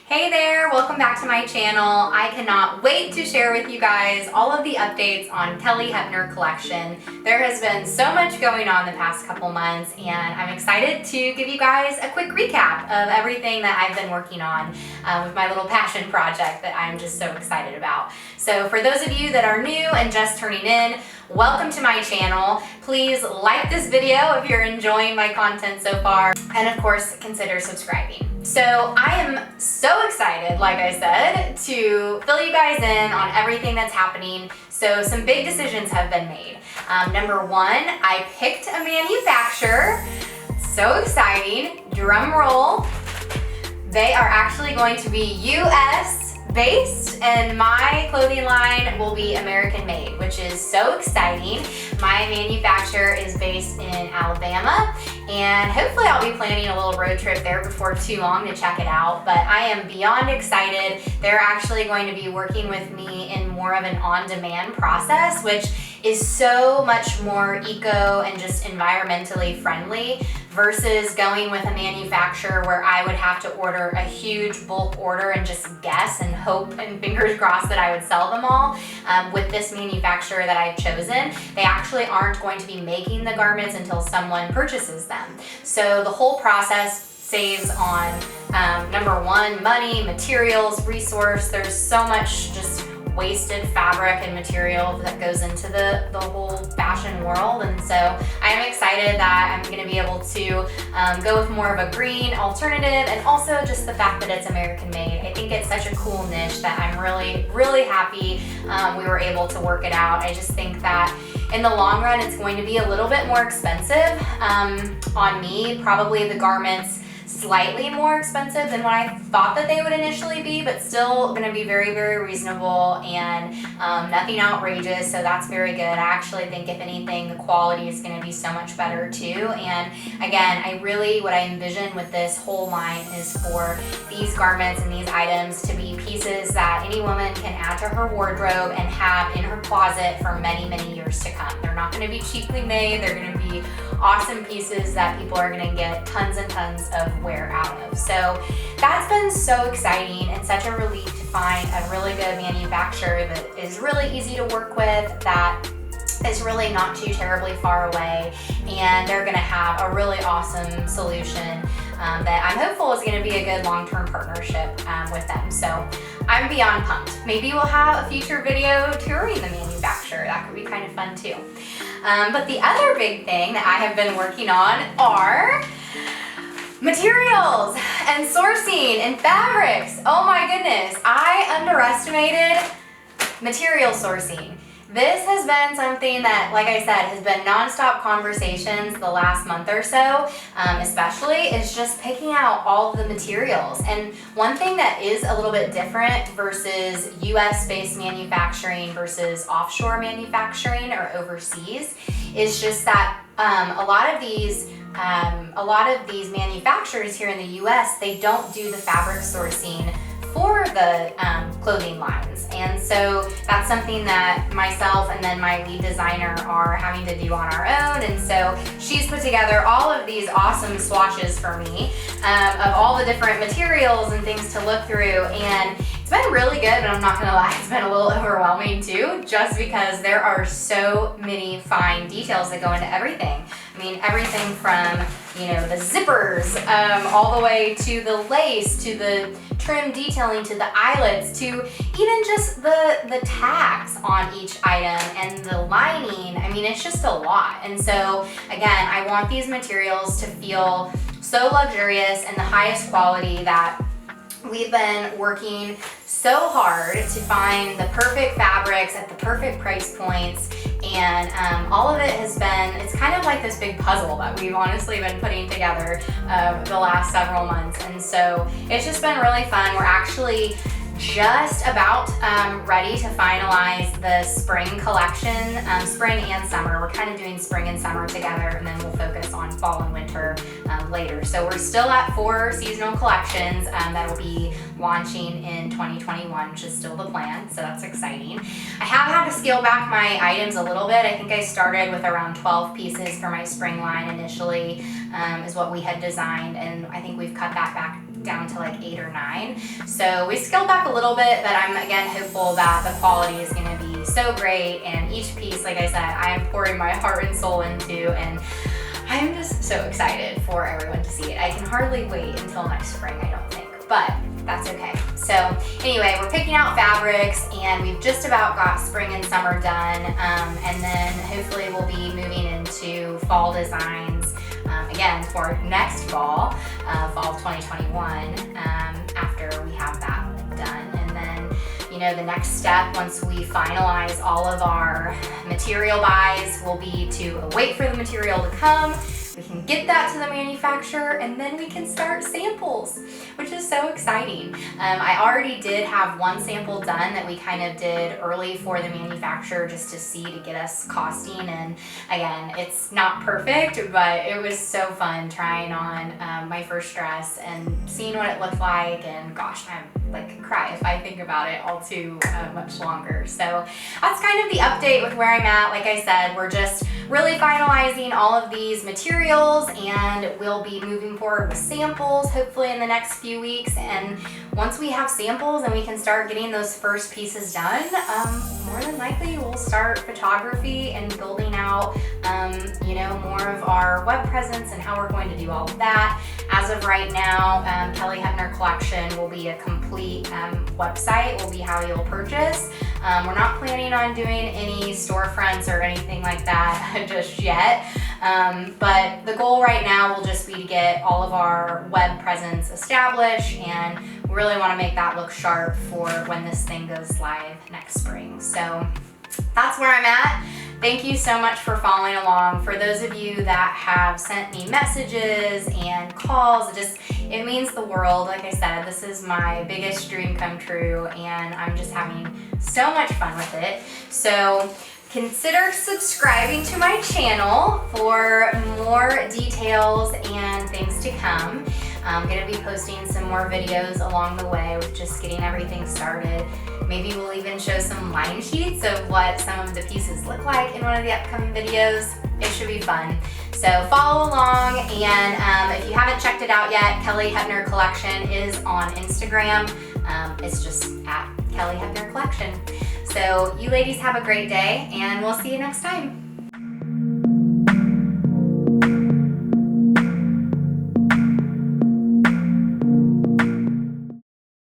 Hey there, welcome back to my channel. I cannot wait to share with you guys all of the updates on Kelli Heppner Collection. There has been so much going on the past couple months, and I'm excited to give you guys a quick recap of everything that I've been working on with my little passion project that I'm just so excited about. So for those of you that are new and just turning in, welcome to my channel. Please like this video if you're enjoying my content so far, and of course consider subscribing. So I am so excited, like I said, to fill you guys in on everything that's happening. So some big decisions have been made. Number one, I picked a manufacturer. So exciting, drum roll. They are actually going to be US based, and my clothing line will be American made, which is so exciting. My manufacturer is based in Alabama, and hopefully I'll be planning a little road trip there before too long to check it out, but I am beyond excited. They're actually going to be working with me in more of an on-demand process, which is so much more eco and just environmentally friendly versus going with a manufacturer where I would have to order a huge bulk order and just guess and hope and fingers crossed that I would sell them all. With this manufacturer that I've chosen, they actually aren't going to be making the garments until someone purchases them. So the whole process saves on number one, money, materials, resource. There's so much just wasted fabric and material that goes into the whole fashion world, and so I am excited that I'm going to be able to go with more of a green alternative, and also just the fact that it's American made. I think it's such a cool niche that I'm really happy we were able to work it out. I just think that in the long run it's going to be a little bit more expensive on me, probably the garments slightly more expensive than what I thought that they would initially be, but still going to be very reasonable and nothing outrageous, so that's very good. I actually think if anything the quality is going to be so much better too, and again what I envision with this whole line is for these garments and these items to be pieces that any woman can add to her wardrobe and have in her closet for many years to come. They're not going to be cheaply made, they're going to be awesome pieces that people are going to get tons and tons of wear out of. So that's been so exciting and such a relief to find a really good manufacturer that is really easy to work with, that is really not too terribly far away, and they're going to have a really awesome solution that I'm hopeful is going to be a good long-term partnership with them. So I'm beyond pumped. Maybe we'll have a future video touring the manufacturer. That could be kind of fun too. But the other big thing that I have been working on are materials and sourcing and fabrics. Oh my goodness, I underestimated material sourcing. This has been something that, like I said, has been nonstop conversations the last month or so, especially, is just picking out all of the materials. And one thing that is a little bit different versus US-based manufacturing versus offshore manufacturing or overseas is just that a lot of these manufacturers here in the US, they don't do the fabric sourcing for the clothing lines, and so that's something that myself and then my lead designer are having to do on our own. And so she's put together all of these awesome swatches for me of all the different materials and things to look through, and it's been really good, but I'm not gonna lie, it's been a little overwhelming too, just because there are so many fine details that go into everything. I mean, everything from, the zippers, all the way to the lace, to the trim detailing, to the eyelets, to even just the tags on each item and the lining. I mean, it's just a lot. And so again, I want these materials to feel so luxurious and the highest quality that we've been working so hard to find the perfect fabrics at the perfect price points, and all of it has been, it's kind of like this big puzzle that we've honestly been putting together the last several months, and so it's just been really fun. We're actually just about ready to finalize the spring collection, spring and summer. We're kind of doing spring and summer together, and then we'll focus on fall and winter later. So we're still at 4 seasonal collections that will be launching in 2021, which is still the plan, so that's exciting. I have had to scale back my items a little bit. I think I started with around 12 pieces for my spring line initially, is what we had designed, and I think we've cut that back down to like 8 or 9. So we scaled back a little bit, but I'm again hopeful that the quality is gonna be so great, and each piece, like I said, I am pouring my heart and soul into, and I'm just so excited for everyone to see it. I can hardly wait until next spring, I don't think, but that's okay. So anyway, we're picking out fabrics, and we've just about got spring and summer done, and then hopefully we'll be moving into fall designs again for next fall, fall of 2021, after we have that done. And then, you know, the next step, once we finalize all of our material buys, will be to wait for the material to come. We can get that to the manufacturer, and then we can start samples, which is so exciting. I already did have one sample done that we kind of did early for the manufacturer just to see, to get us costing. And again, it's not perfect, but it was so fun trying on my first dress and seeing what it looked like. And gosh, I'm like cry if I think about it all too much longer. So that's kind of the update with where I'm at. Like I said, we're just really finalizing all of these materials, and we'll be moving forward with samples hopefully in the next few weeks. And once we have samples and we can start getting those first pieces done, more than likely we'll start photography and building out you know, more of our web presence and how we're going to do all of that. As of right now, Kelli Heppner Collection will be a complete website, will be how you'll purchase. We're not planning on doing any storefronts or anything like that just yet, but the goal right now will just be to get all of our web presence established, and we really want to make that look sharp for when this thing goes live next spring. So that's where I'm at. Thank you so much for following along. For those of you that have sent me messages and calls, it means the world. Like I said, this is my biggest dream come true, and I'm just having so much fun with it. So consider subscribing to my channel for more details and things to come. I'm gonna be posting some more videos along the way with just getting everything started. Maybe we'll even show some line sheets of what some of the pieces look like in one of the upcoming videos. It should be fun. So follow along, and if you haven't checked it out yet, Kelli Heppner Collection is on Instagram. It's just at Kelli Heppner Collection. So you ladies have a great day, and we'll see you next time.